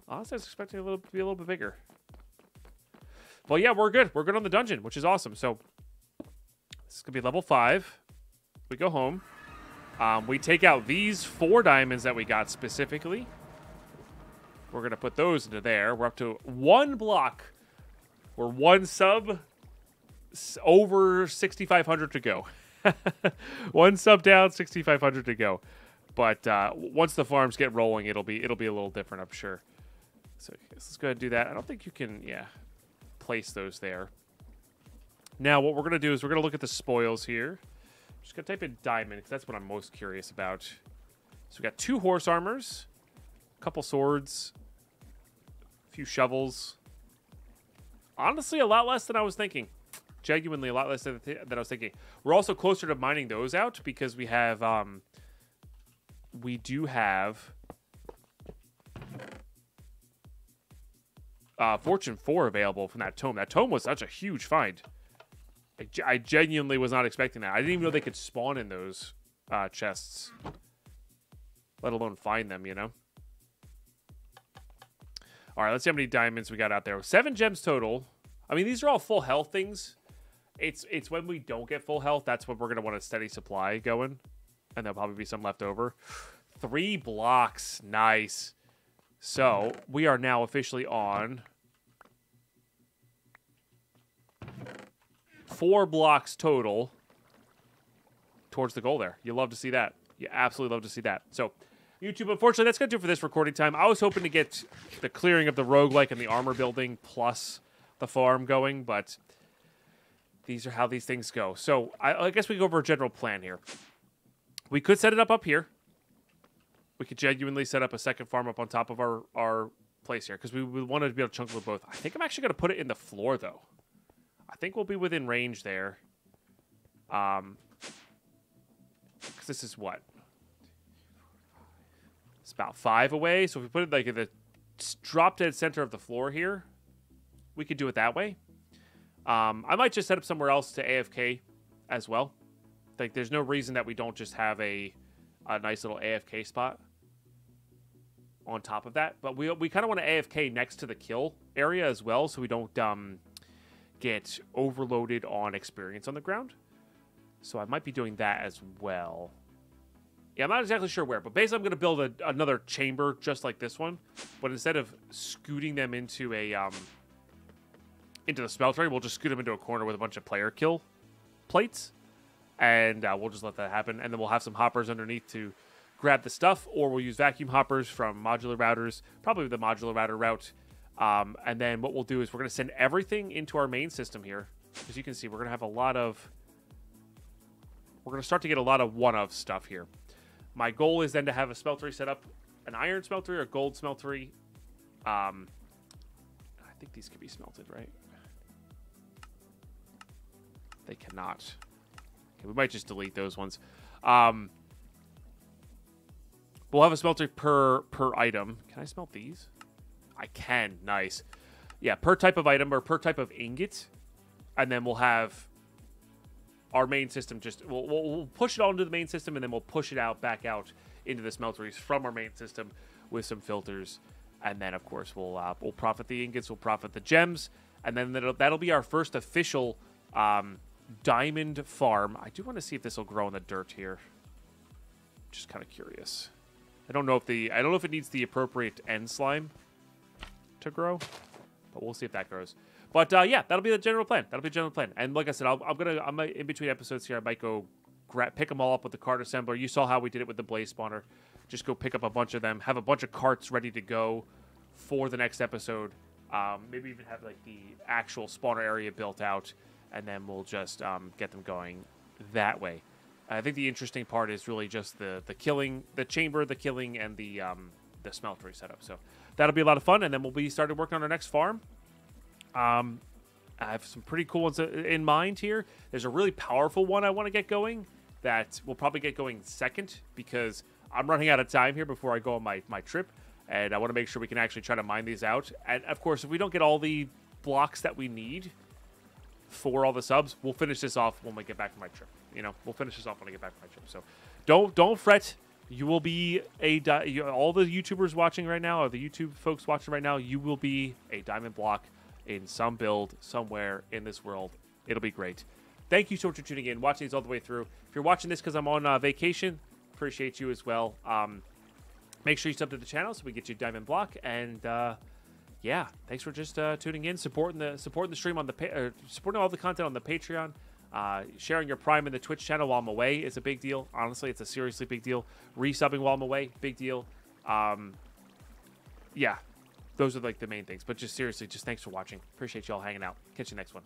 Honestly, I was expecting to be a little bit bigger. Well, yeah, we're good. We're good on the dungeon, which is awesome. So this is gonna be level 5. We go home. We take out these 4 diamonds that we got specifically. We're gonna put those into there. We're up to 1 block. We're 1 sub over 6,500 to go. 1 sub down, 6,500 to go. But once the farms get rolling, it'll be a little different, I'm sure. So let's go ahead and do that. I don't think you can, place those there. Now what we're gonna do is we're gonna look at the spoils here. Just gonna type in diamond because that's what I'm most curious about. So we got 2 horse armors, a couple swords, a few shovels. Honestly, a lot less than I was thinking. Genuinely a lot less than I was thinking. We're also closer to mining those out because we have we do have Fortune 4 available from that tome. That tome was such a huge find. I genuinely was not expecting that. I didn't even know they could spawn in those chests, let alone find them, you know? All right, let's see how many diamonds we got out there. 7 gems total. I mean, these are all full health things. It's when we don't get full health, that's when we're going to want a steady supply going. And there'll probably be some left over. 3 blocks. Nice. So, we are now officially on 4 blocks total towards the goal there. You love to see that. You absolutely love to see that. So, YouTube, unfortunately, that's going to do it for this recording time. I was hoping to get the clearing of the roguelike and the armor building plus the farm going, but these are how these things go. So, I guess we go over a general plan here. We could set it up here. We could genuinely set up a second farm up on top of our place here, because we wanted to be able to chunk load both. I think I'm actually going to put it in the floor, though. I think we'll be within range there. Because this is what? It's about 5 away. So if we put it like in the drop dead center of the floor here, we could do it that way. I might just set up somewhere else to AFK as well. Like, there's no reason that we don't just have a nice little AFK spot on top of that. But we kind of want to AFK next to the kill area as well, so we don't get overloaded on experience on the ground. So I might be doing that as well. Yeah, I'm not exactly sure where, but basically I'm going to build another chamber just like this one. But instead of scooting them into the smeltery, we'll just scoot them into a corner with a bunch of player kill plates. And we'll just let that happen. And then we'll have some hoppers underneath to grab the stuff. Or we'll use vacuum hoppers from modular routers. Probably the modular router route. And then what we'll do is we're going to send everything into our main system here. As you can see, we're going to have a lot of... We're going to start to get a lot of one-of stuff here. My goal is then to have a smeltery set up. An iron smeltery or a gold smeltery. I think these can be smelted, right? They cannot. Okay, we might just delete those ones. We'll have a smeltery per item. Can I smelt these? I can. Nice. Yeah, per type of item or per type of ingot. And then we'll have our main system just... We'll push it all into the main system, and then we'll push it back out into the smelteries from our main system with some filters. And then, of course, we'll profit the ingots, we'll profit the gems, and then that'll be our first official diamond farm. I do want to see if this will grow in the dirt here. Just kind of curious. I don't know if it needs the appropriate end slime to grow, but we'll see if that grows. But yeah, that'll be the general plan. And like I said, I'm in between episodes here. I might go pick them all up with the cart assembler. You saw how we did it with the blaze spawner. Just go pick up a bunch of them. Have a bunch of carts ready to go for the next episode. Maybe even have like the actual spawner area built out, and then we'll just get them going that way. I think the interesting part is really just the killing, the chamber, the killing, and the smeltery setup. So that'll be a lot of fun, and then we'll be starting working on our next farm. I have some pretty cool ones in mind here. There's a really powerful one I want to get going that will probably get going second because I'm running out of time here before I go on my trip, and I want to make sure we can actually try to mine these out. And of course, if we don't get all the blocks that we need for all the subs, we'll finish this off when we get back from my trip. We'll finish this off when I get back from my trip. So don't fret. You will be all the YouTubers watching right now, or the YouTube folks watching right now, you will be a diamond block in some build somewhere in this world. It'll be great. Thank you so much for tuning in, watching these all the way through. If you're watching this because I'm on vacation, appreciate you as well. Make sure you sub to the channel so we get you a diamond block. And yeah, thanks for just tuning in, supporting the stream on supporting all the content on the Patreon. Sharing your Prime in the Twitch channel while I'm away is a big deal. Honestly, it's a seriously big deal. Resubbing while I'm away, big deal. Yeah, those are like the main things. But just seriously, just thanks for watching. Appreciate you all hanging out. Catch you next one.